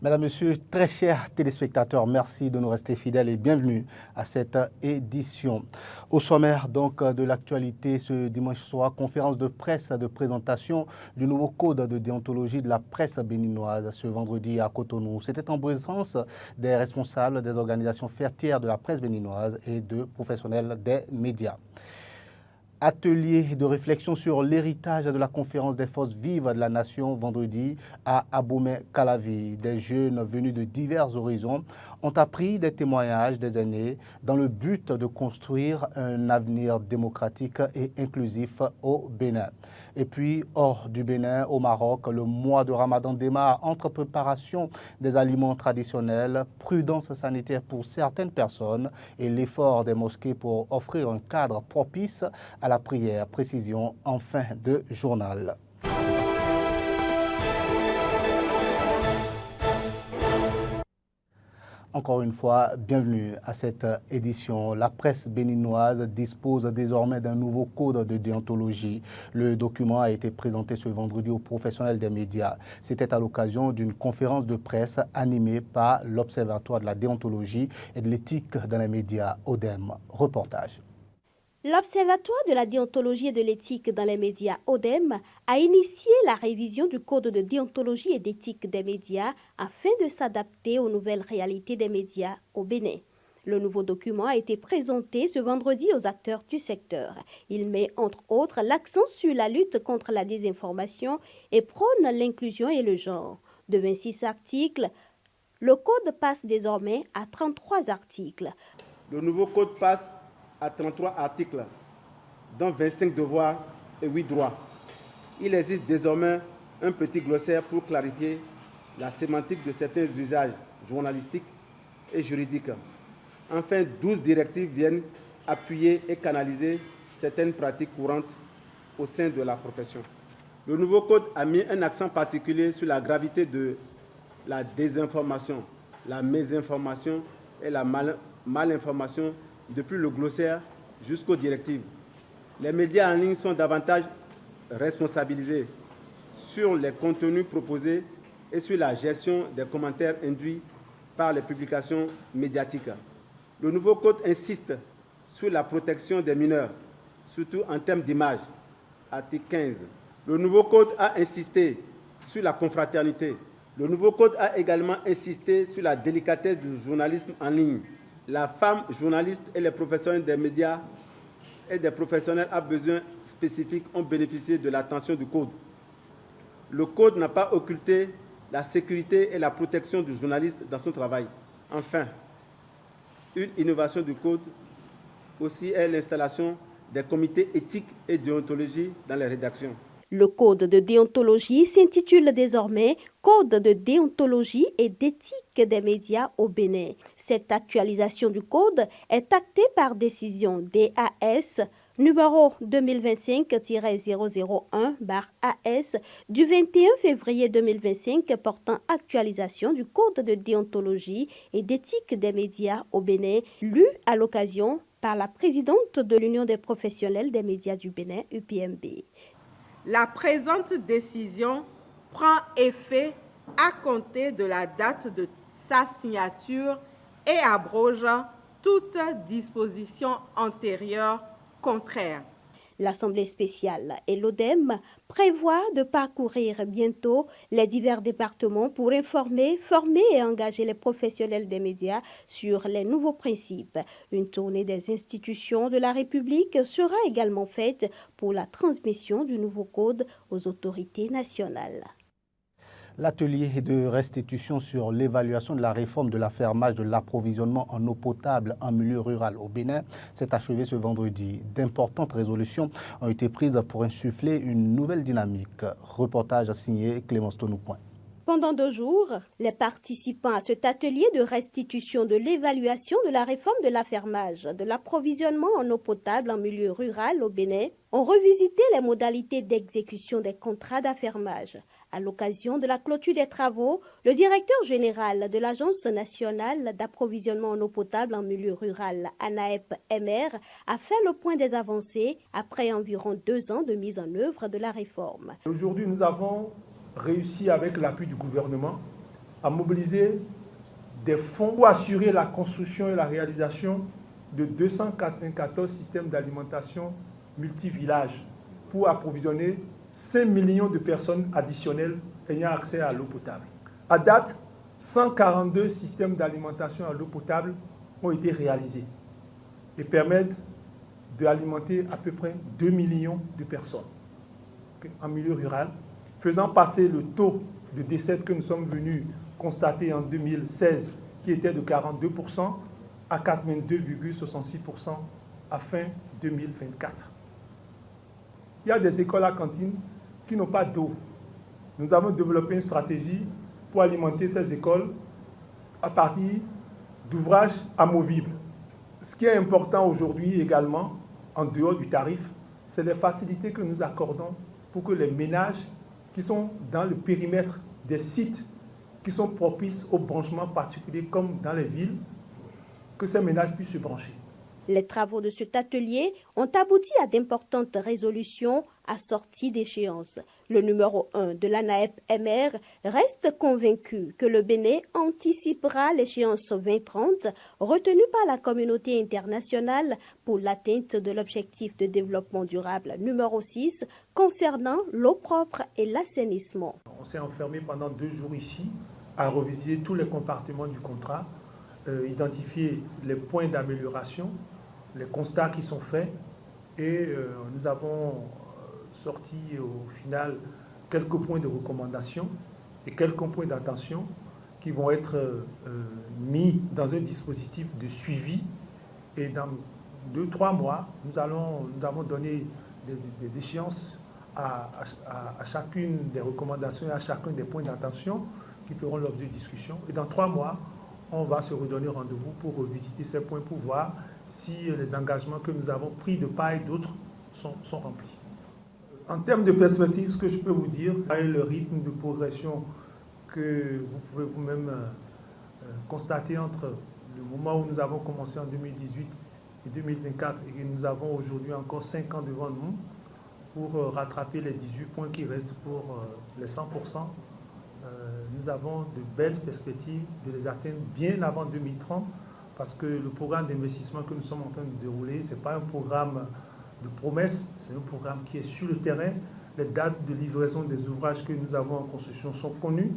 Mesdames, Messieurs, très chers téléspectateurs, merci de nous rester fidèles et bienvenue à cette édition. Au sommaire donc de l'actualité ce dimanche soir, conférence de presse de présentation du nouveau code de déontologie de la presse béninoise ce vendredi à Cotonou. C'était en présence des responsables des organisations fertières de la presse béninoise et de professionnels des médias. Atelier de réflexion sur l'héritage de la conférence des forces vives de la nation vendredi à Abomey-Calavi. Des jeunes venus de divers horizons ont appris des témoignages des aînés dans le but de construire un avenir démocratique et inclusif au Bénin. Et puis, hors du Bénin, au Maroc, le mois de Ramadan démarre entre préparation des aliments traditionnels, prudence sanitaire pour certaines personnes et l'effort des mosquées pour offrir un cadre propice à la prière. Précision en fin de journal. Encore une fois, bienvenue à cette édition. La presse béninoise dispose désormais d'un nouveau code de déontologie. Le document a été présenté ce vendredi aux professionnels des médias. C'était à l'occasion d'une conférence de presse animée par l'Observatoire de la déontologie et de l'éthique dans les médias, ODEM. Reportage. L'Observatoire de la déontologie et de l'éthique dans les médias, ODEM, a initié la révision du code de déontologie et d'éthique des médias afin de s'adapter aux nouvelles réalités des médias au Bénin. Le nouveau document a été présenté ce vendredi aux acteurs du secteur. Il met entre autres l'accent sur la lutte contre la désinformation et prône l'inclusion et le genre. De 26 articles, le code passe désormais à 33 articles. Le nouveau code passe à 33 articles, dont 25 devoirs et 8 droits. Il existe désormais un petit glossaire pour clarifier la sémantique de certains usages journalistiques et juridiques. Enfin, 12 directives viennent appuyer et canaliser certaines pratiques courantes au sein de la profession. Le nouveau code a mis un accent particulier sur la gravité de la désinformation, la mésinformation et la malinformation depuis le glossaire jusqu'aux directives. Les médias en ligne sont davantage responsabilisés sur les contenus proposés et sur la gestion des commentaires induits par les publications médiatiques. Le nouveau code insiste sur la protection des mineurs, surtout en termes d'image, article 15. Le nouveau code a insisté sur la confraternité. Le nouveau code a également insisté sur la délicatesse du journalisme en ligne. La femme journaliste et les professionnels des médias et des professionnels à besoins spécifiques ont bénéficié de l'attention du code. Le code n'a pas occulté la sécurité et la protection du journaliste dans son travail. Enfin, une innovation du code aussi est l'installation des comités éthiques et déontologie dans les rédactions. Le code de déontologie s'intitule désormais Code de déontologie et d'éthique des médias au Bénin. Cette actualisation du code est actée par décision DAS numéro 2025-001/AS du 21 février 2025 portant actualisation du Code de déontologie et d'éthique des médias au Bénin, lu à l'occasion par la présidente de l'Union des professionnels des médias du Bénin, UPMB. La présente décision prend effet à compter de la date de sa signature et abroge toute disposition antérieure contraire. L'Assemblée spéciale et l'ODEM prévoient de parcourir bientôt les divers départements pour informer, former et engager les professionnels des médias sur les nouveaux principes. Une tournée des institutions de la République sera également faite pour la transmission du nouveau code aux autorités nationales. L'atelier de restitution sur l'évaluation de la réforme de l'affermage de l'approvisionnement en eau potable en milieu rural au Bénin s'est achevé ce vendredi. D'importantes résolutions ont été prises pour insuffler une nouvelle dynamique. Reportage signé Clémence Tonoupoint. Pendant 2 jours, les participants à cet atelier de restitution de l'évaluation de la réforme de l'affermage de l'approvisionnement en eau potable en milieu rural au Bénin ont revisité les modalités d'exécution des contrats d'affermage. À l'occasion de la clôture des travaux, le directeur général de l'Agence nationale d'approvisionnement en eau potable en milieu rural, ANAEP-MR, a fait le point des avancées après environ 2 ans de mise en œuvre de la réforme. Aujourd'hui, nous avons réussi avec l'appui du gouvernement a mobilisé des fonds pour assurer la construction et la réalisation de 294 systèmes d'alimentation multi-villages pour approvisionner 5 millions de personnes additionnelles ayant accès à l'eau potable. À date, 142 systèmes d'alimentation à l'eau potable ont été réalisés et permettent d'alimenter à peu près 2 millions de personnes en milieu rural, faisant passer le taux de décès que nous sommes venus constater en 2016, qui était de 42%, à 82,66% à fin 2024. Il y a des écoles à cantine qui n'ont pas d'eau. Nous avons développé une stratégie pour alimenter ces écoles à partir d'ouvrages amovibles. Ce qui est important aujourd'hui également, en dehors du tarif, c'est les facilités que nous accordons pour que les ménages qui sont dans le périmètre des sites qui sont propices aux branchements particuliers comme dans les villes, que ces ménages puissent se brancher. Les travaux de cet atelier ont abouti à d'importantes résolutions assorties d'échéances. Le numéro 1 de l'ANAEP-MR reste convaincu que le Bénin anticipera l'échéance 2030 retenue par la communauté internationale pour l'atteinte de l'objectif de développement durable numéro 6 concernant l'eau propre et l'assainissement. On s'est enfermé pendant 2 jours ici à revisiter tous les compartiments du contrat, identifier les points d'amélioration, les constats qui sont faits et nous avons sorti au final quelques points de recommandation et quelques points d'attention qui vont être mis dans un dispositif de suivi et dans 2-3 mois, nous avons donné des échéances à chacune des recommandations et à chacun des points d'attention qui feront l'objet de discussion. Et dans 3 mois, on va se redonner rendez-vous pour revisiter ces points pour voir si les engagements que nous avons pris de part et d'autre sont remplis. En termes de perspective, ce que je peux vous dire, le rythme de progression que vous pouvez vous-même constater entre le moment où nous avons commencé en 2018 et 2024 et que nous avons aujourd'hui encore 5 ans devant nous pour rattraper les 18 points qui restent pour les 100%. Nous avons de belles perspectives de les atteindre bien avant 2030 parce que le programme d'investissement que nous sommes en train de dérouler, ce n'est pas un programme de promesses, c'est un programme qui est sur le terrain. Les dates de livraison des ouvrages que nous avons en construction sont connues.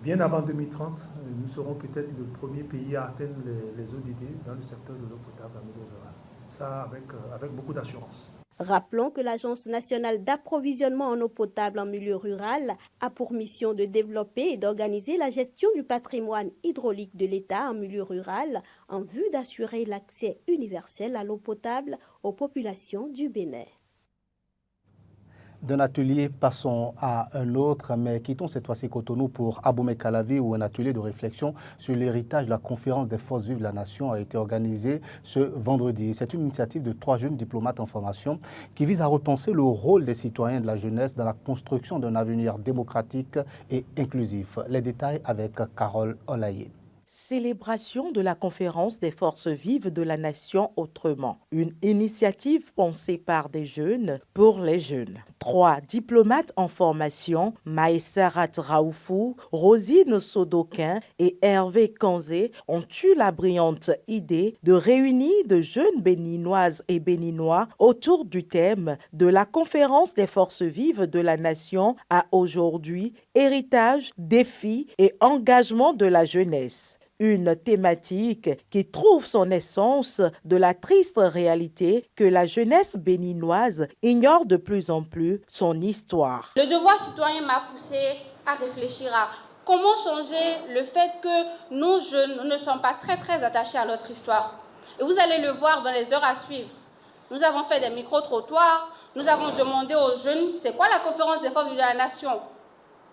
Bien avant 2030, nous serons peut-être le premier pays à atteindre les ODD dans le secteur de l'eau potable en milieu rural. Ça avec beaucoup d'assurance. Rappelons que l'Agence nationale d'approvisionnement en eau potable en milieu rural a pour mission de développer et d'organiser la gestion du patrimoine hydraulique de l'État en milieu rural en vue d'assurer l'accès universel à l'eau potable aux populations du Bénin. D'un atelier, passons à un autre, mais quittons cette fois-ci Cotonou pour Abomey-Calavi où un atelier de réflexion sur l'héritage de la conférence des forces vives de la nation a été organisé ce vendredi. C'est une initiative de 3 jeunes diplomates en formation qui vise à repenser le rôle des citoyens de la jeunesse dans la construction d'un avenir démocratique et inclusif. Les détails avec Carole Olaye. Célébration de la conférence des forces vives de la nation autrement. Une initiative pensée par des jeunes pour les jeunes. 3 diplomates en formation, Maïsarat Raoufou, Rosine Sodoquin et Hervé Kanzé ont eu la brillante idée de réunir de jeunes béninoises et béninois autour du thème de la conférence des forces vives de la nation à aujourd'hui, héritage, défis et engagement de la jeunesse. Une thématique qui trouve son essence de la triste réalité que la jeunesse béninoise ignore de plus en plus son histoire. Le devoir citoyen m'a poussé à réfléchir à comment changer le fait que nos jeunes ne sont pas très attachés à notre histoire. Et vous allez le voir dans les heures à suivre. Nous avons fait des micro-trottoirs, nous avons demandé aux jeunes c'est quoi la conférence des forces de la nation.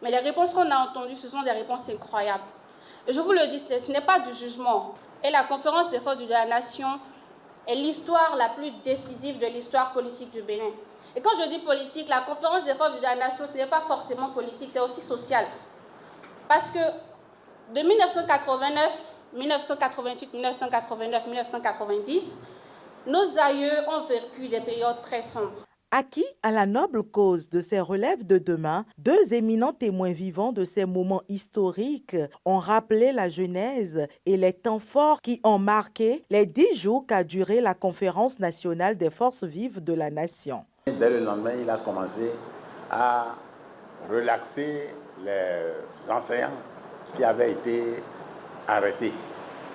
Mais les réponses qu'on a entendues, ce sont des réponses incroyables. Et je vous le dis, ce n'est pas du jugement. Et la conférence des forces de la nation est l'histoire la plus décisive de l'histoire politique du Bénin. Et quand je dis politique, la conférence des forces de la nation, ce n'est pas forcément politique, c'est aussi social. Parce que de 1989, 1988, 1989, 1990, nos aïeux ont vécu des périodes très sombres. Acquis à la noble cause de ces relèves de demain, deux éminents témoins vivants de ces moments historiques ont rappelé la genèse et les temps forts qui ont marqué les 10 jours qu'a duré la Conférence nationale des forces vives de la nation. Dès le lendemain, il a commencé à relaxer les enseignants qui avaient été arrêtés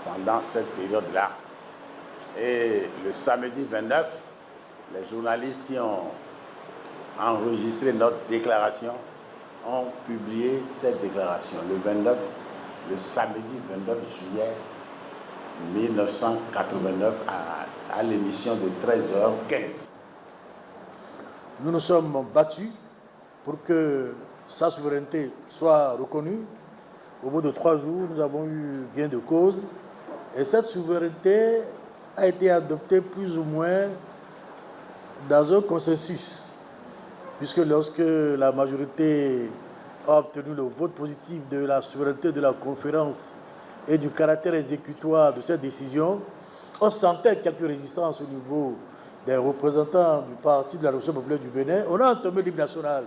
pendant cette période-là. Et le samedi 29, les journalistes qui ont enregistré notre déclaration ont publié cette déclaration le samedi 29 juillet 1989 à l'émission de 13h15. Nous nous sommes battus pour que sa souveraineté soit reconnue. Au bout de 3 jours, nous avons eu gain de cause. Et cette souveraineté a été adoptée plus ou moins dans un consensus. Puisque lorsque la majorité a obtenu le vote positif de la souveraineté de la conférence et du caractère exécutoire de cette décision, on sentait quelques résistances au niveau des représentants du Parti de la Révolution populaire du Bénin. On a entamé l'hymne national.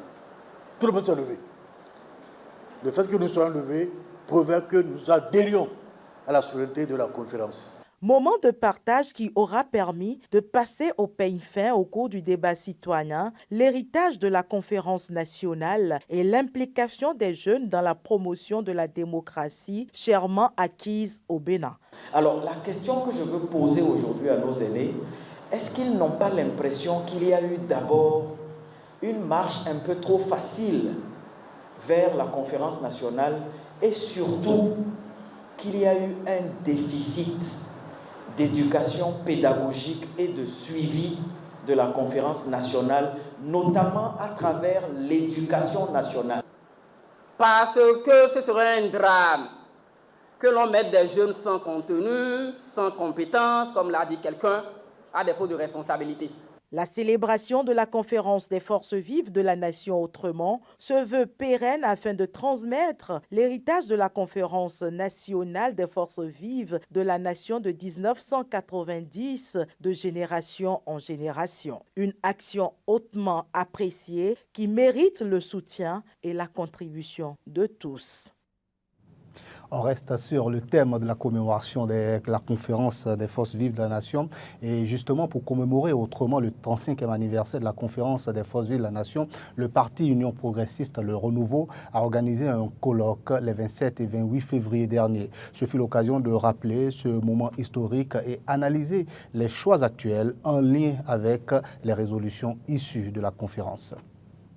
Tout le monde s'est levé. Le fait que nous soyons levés prouvait que nous adhérions à la souveraineté de la conférence. Moment de partage qui aura permis de passer au peigne fin au cours du débat citoyen, l'héritage de la conférence nationale et l'implication des jeunes dans la promotion de la démocratie chèrement acquise au Bénin. Alors la question que je veux poser aujourd'hui à nos aînés, est-ce qu'ils n'ont pas l'impression qu'il y a eu d'abord une marche un peu trop facile vers la conférence nationale et surtout qu'il y a eu un déficit d'éducation pédagogique et de suivi de la conférence nationale, notamment à travers l'éducation nationale? Parce que ce serait un drame que l'on mette des jeunes sans contenu, sans compétences, comme l'a dit quelqu'un, à des postes de responsabilité. La célébration de la conférence des forces vives de la nation autrement se veut pérenne afin de transmettre l'héritage de la conférence nationale des forces vives de la nation de 1990 de génération en génération. Une action hautement appréciée qui mérite le soutien et la contribution de tous. On reste sur le thème de la commémoration de la conférence des forces vives de la nation. Et justement, pour commémorer autrement le 35e anniversaire de la conférence des forces vives de la nation, le parti Union progressiste, le Renouveau, a organisé un colloque les 27 et 28 février dernier. Ce fut l'occasion de rappeler ce moment historique et analyser les choix actuels en lien avec les résolutions issues de la conférence.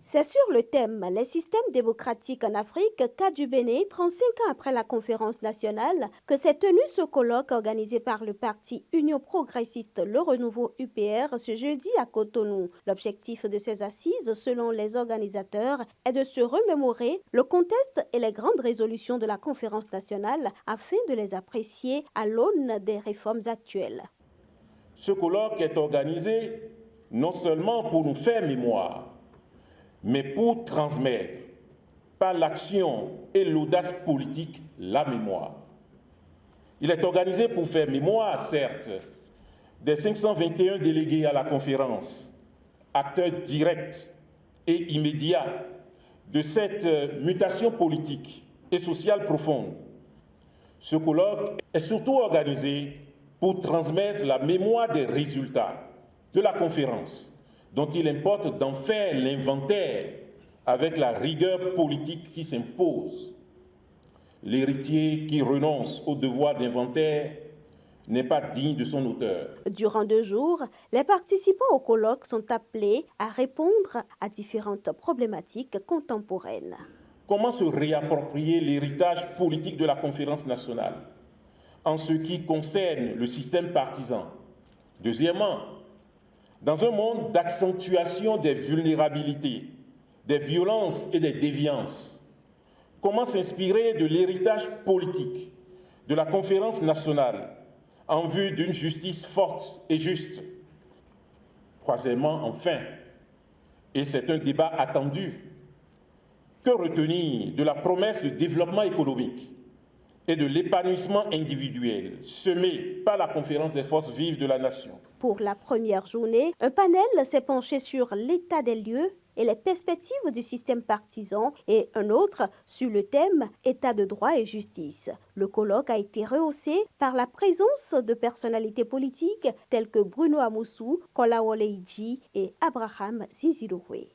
C'est sur le thème « Les systèmes démocratiques en Afrique, cas du Bénin, 35 ans après la conférence nationale » que s'est tenu ce colloque organisé par le parti Union progressiste Le Renouveau UPR ce jeudi à Cotonou. L'objectif de ces assises, selon les organisateurs, est de se remémorer le contexte et les grandes résolutions de la conférence nationale afin de les apprécier à l'aune des réformes actuelles. Ce colloque est organisé non seulement pour nous faire mémoire, mais pour transmettre par l'action et l'audace politique la mémoire. Il est organisé pour faire mémoire, certes, des 521 délégués à la conférence, acteurs directs et immédiats de cette mutation politique et sociale profonde. Ce colloque est surtout organisé pour transmettre la mémoire des résultats de la conférence, dont il importe d'en faire l'inventaire avec la rigueur politique qui s'impose. L'héritier qui renonce au devoir d'inventaire n'est pas digne de son auteur. Durant 2 jours, les participants au colloque sont appelés à répondre à différentes problématiques contemporaines. Comment se réapproprier l'héritage politique de la conférence nationale en ce qui concerne le système partisan? Deuxièmement, dans un monde d'accentuation des vulnérabilités, des violences et des déviances, comment s'inspirer de l'héritage politique de la conférence nationale en vue d'une justice forte et juste? Troisièmement, enfin, et c'est un débat attendu, que retenir de la promesse de développement économique et de l'épanouissement individuel semé par la conférence des forces vives de la nation. Pour la première journée, un panel s'est penché sur l'état des lieux et les perspectives du système partisan et un autre sur le thème État de droit et justice. Le colloque a été rehaussé par la présence de personnalités politiques telles que Bruno Amoussou, Kolawole Idji et Abraham Zinziloué.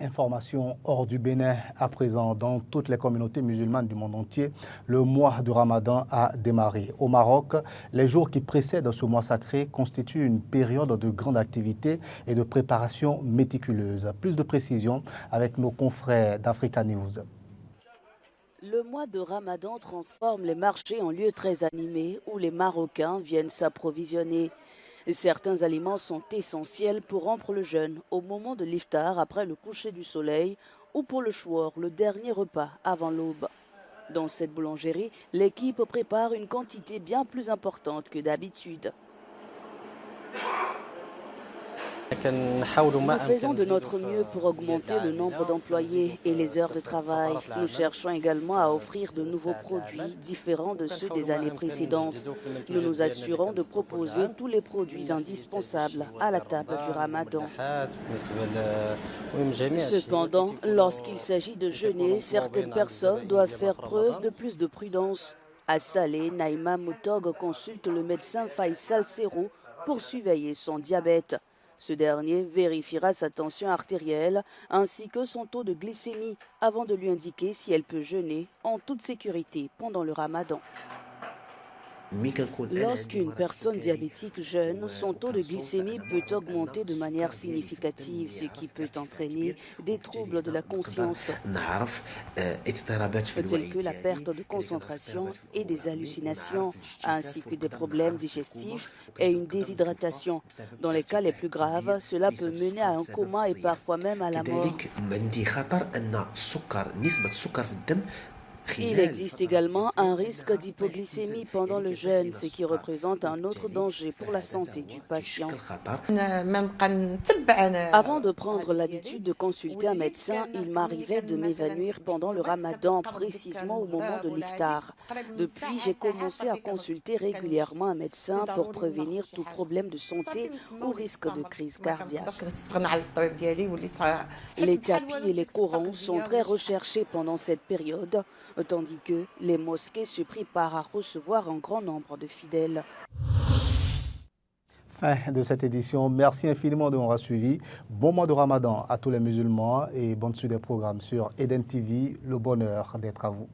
Information hors du Bénin à présent. Dans toutes les communautés musulmanes du monde entier, le mois de Ramadan a démarré. Au Maroc, les jours qui précèdent ce mois sacré constituent une période de grande activité et de préparation méticuleuse. Plus de précisions avec nos confrères d'Africa News. Le mois de Ramadan transforme les marchés en lieux très animés où les Marocains viennent s'approvisionner. Certains aliments sont essentiels pour rompre le jeûne au moment de l'iftar après le coucher du soleil ou pour le chour, le dernier repas avant l'aube. Dans cette boulangerie, l'équipe prépare une quantité bien plus importante que d'habitude. Nous faisons de notre mieux pour augmenter le nombre d'employés et les heures de travail. Nous cherchons également à offrir de nouveaux produits différents de ceux des années précédentes. Nous nous assurons de proposer tous les produits indispensables à la table du Ramadan. Cependant, lorsqu'il s'agit de jeûner, certaines personnes doivent faire preuve de plus de prudence. À Salé, Naïma Moutog consulte le médecin Faisal Serrou pour surveiller son diabète. Ce dernier vérifiera sa tension artérielle ainsi que son taux de glycémie avant de lui indiquer si elle peut jeûner en toute sécurité pendant le Ramadan. Lorsqu'une personne diabétique jeûne, son taux de glycémie peut augmenter de manière significative, ce qui peut entraîner des troubles de la conscience, tels que la perte de concentration et des hallucinations, ainsi que des problèmes digestifs et une déshydratation. Dans les cas les plus graves, cela peut mener à un coma et parfois même à la mort. Il existe également un risque d'hypoglycémie pendant le jeûne, ce qui représente un autre danger pour la santé du patient. Avant de prendre l'habitude de consulter un médecin, il m'arrivait de m'évanouir pendant le Ramadan, précisément au moment de l'iftar. Depuis, j'ai commencé à consulter régulièrement un médecin pour prévenir tout problème de santé ou risque de crise cardiaque. Les tapis et les courants sont très recherchés pendant cette période, tandis que les mosquées se préparent à recevoir un grand nombre de fidèles. Fin de cette édition. Merci infiniment de m'avoir suivi. Bon mois de Ramadan à tous les musulmans et bonne suite des programmes sur Eden TV. Le bonheur d'être à vous.